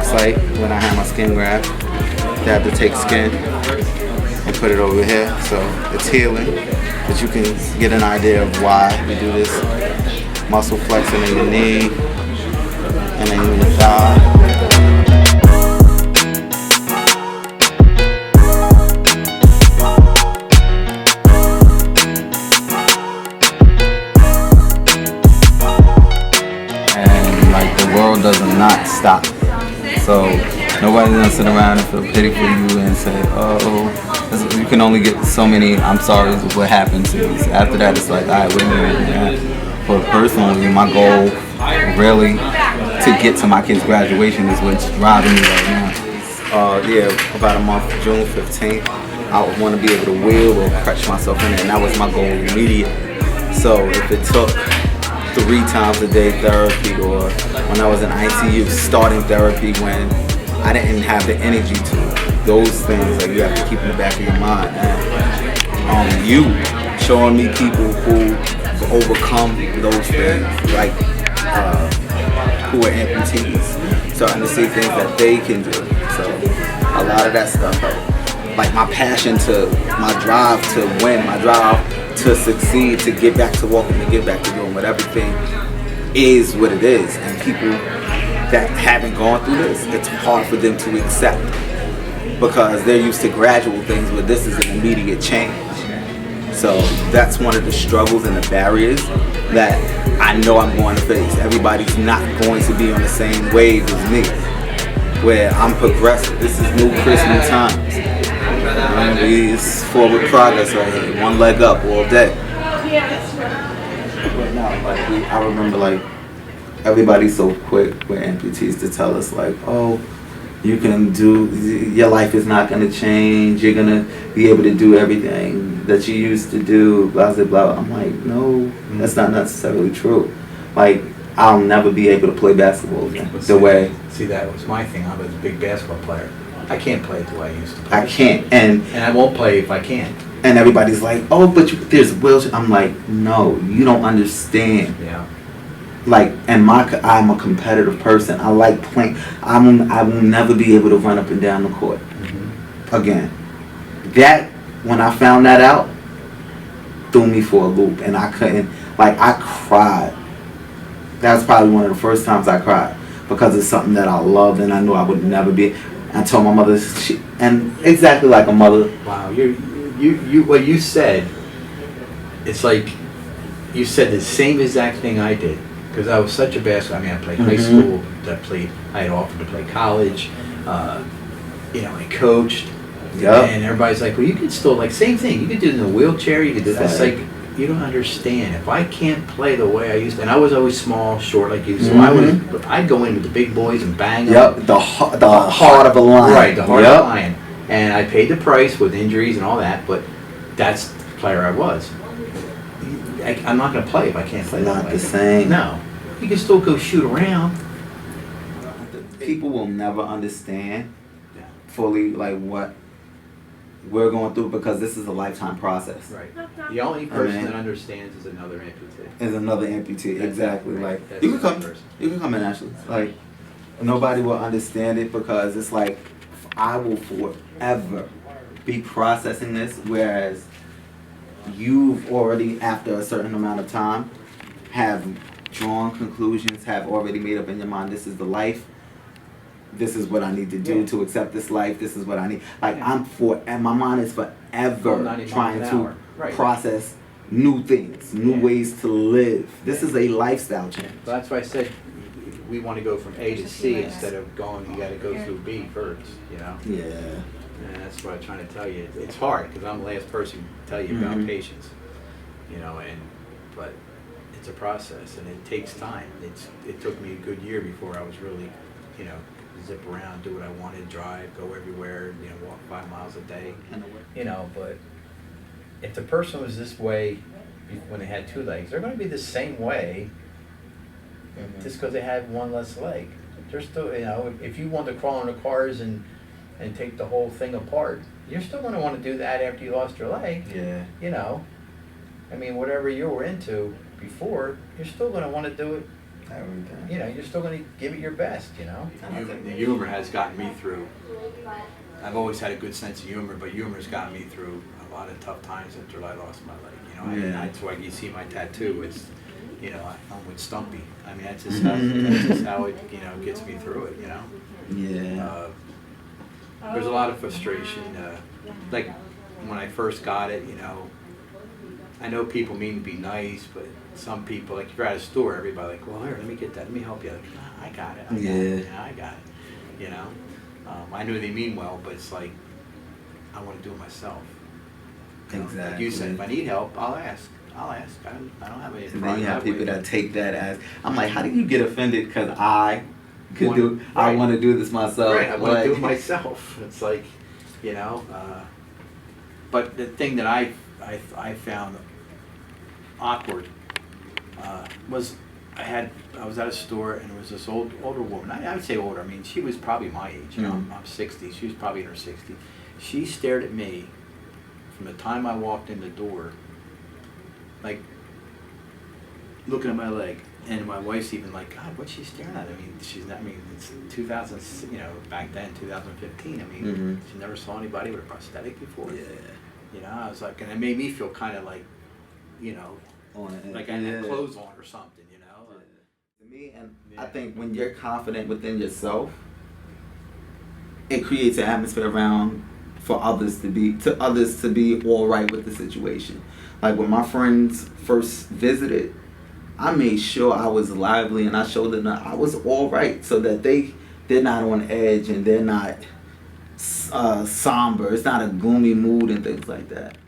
site when I had my skin graft. They had to take skin and put it over here, so it's healing. But you can get an idea of why we do this. Muscle flexing in your knee, and then in your thigh. Does not stop. So nobody's gonna sit around and feel pity for you and say, oh, you can only get so many I'm sorry what happened to you. So after that it's like, alright, what are we gonna do now? But personally, my goal really to get to my kids' graduation is what's driving me right now. Yeah, about a month, June 15th, I would want to be able to wheel or crutch myself in it, and that was my goal immediate. So if it took 3 times a day therapy, or when I was in ICU starting therapy when I didn't have the energy to, those things like you have to keep in the back of your mind. And you showing me people who overcome those things, like who are amputees, starting to see things that they can do. So a lot of that stuff helped. Like my passion to, my drive to win, my drive to succeed, to get back to walking, to get back to doing what everything is what it is. And people that haven't gone through this, it's hard for them to accept because they're used to gradual things, but this is an immediate change. So that's one of the struggles and the barriers that I know I'm going to face. Everybody's not going to be on the same wave as me, where I'm progressive. This is new Chris new times. It's forward progress right here. One leg up all day. But no, like I remember like everybody's so quick with amputees to tell us like, oh, you can do, your life is not going to change. You're going to be able to do everything that you used to do, blah, blah, blah. I'm like, no, that's not necessarily true. Like, I'll never be able to play basketball again the way. See, that was my thing. I was a big basketball player. I can't play it the way I used to play. I can't. And I won't play if I can't. And everybody's like, oh, but there's wheelchair. I'm like, no, you don't understand. Yeah. Like, and I'm a competitive person. I like playing. I will never be able to run up and down the court again. That, when I found that out, threw me for a loop, and I couldn't. Like, I cried. That was probably one of the first times I cried because it's something that I loved and I knew I would never be. I told my mother, and exactly like a mother. Wow, you what you said, it's like you said the same exact thing I did. Because I was such a basketball. I mean, I played high school. I had offered to play college. I coached. Yep. And everybody's like, well, you could still, like, same thing. You could do it in a wheelchair. You could do that. It's like, you don't understand. If I can't play the way I used to, and I was always small, short like you, so I'd go in with the big boys and bang them. Yep, the heart of a lion. Right, the heart of a lion. And I paid the price with injuries and all that, but that's the player I was. I'm not going to play if I can't play that way. Not the same. No. You can still go shoot around. People will never understand fully like what we're going through because this is a lifetime process. Right. The only person that understands is another amputee. Is another amputee, exactly. Right. Like you can come in Ashley. Like nobody will understand it because it's like I will forever be processing this, whereas you've already, after a certain amount of time, have drawn conclusions, have already made up in your mind, this is the life, this is what I need to do to accept this life, this is what I need. Like, and my mind is forever trying to process new things, new ways to live. This is a lifestyle change. So that's why I said we want to go from A to C instead of going, you got to go through B first, you know? Yeah. And that's what I'm trying to tell you. It's hard because I'm the last person to tell you about patience, but it's a process and it takes time. It took me a good year before I was really, zip around, do what I wanted, drive, go everywhere, walk 5 miles a day, but if the person was this way when they had 2 legs, they're going to be the same way just because they had 1 less leg. They're still, if you want to crawl in the cars and take the whole thing apart, you're still going to want to do that after you lost your leg. Yeah. I mean, whatever you were into before, you're still going to want to do it Everything. you know, you're still going to give it your best, you know. The humor has gotten me through. I've always had a good sense of humor, but humor's gotten me through a lot of tough times after I lost my leg. You know, Yeah. that's why you see my tattoo. It's, you know, I'm with Stumpy. I mean, that's just how it, you know, gets me through it. You know. Yeah. There's a lot of frustration. Like when I first got it, you know, I know people mean to be nice, but some people, like if you're at a store, everybody like, well, here, let me get that, let me help you. Like, "Nah, I got it. I got it. Yeah, I got it. You know, I know they mean well, but it's like I want to do it myself. You know, Exactly. like you said, if I need help, I'll ask. I'll ask. I don't have any And then problem you have with people it. that take that as, I'm like, how do you get offended because I could Wanna- do, I right. want to do this myself. Right, I want to do it Like- myself. It's like, you know, but the thing that I found awkward was I was at a store and there was this older woman. I would say older. I mean, she was probably my age. You know, I'm 60. She was probably in her 60s. She stared at me from the time I walked in the door, like looking at my leg. And my wife's even like, God, what's she staring at? I mean, she's not. I mean, it's 2000. You know, back then, 2015. I mean, she never saw anybody with a prosthetic before. Yeah. You know, I was like, and it made me feel kind of like, you know, like I had clothes on or something. You know. To me, and Yeah. I think when you're confident within yourself, it creates an atmosphere around for others to be all right with the situation. Like when my friends first visited, I made sure I was lively and I showed them that I was all right, so that they're not on edge and they're not somber. It's not a gloomy mood and things like that.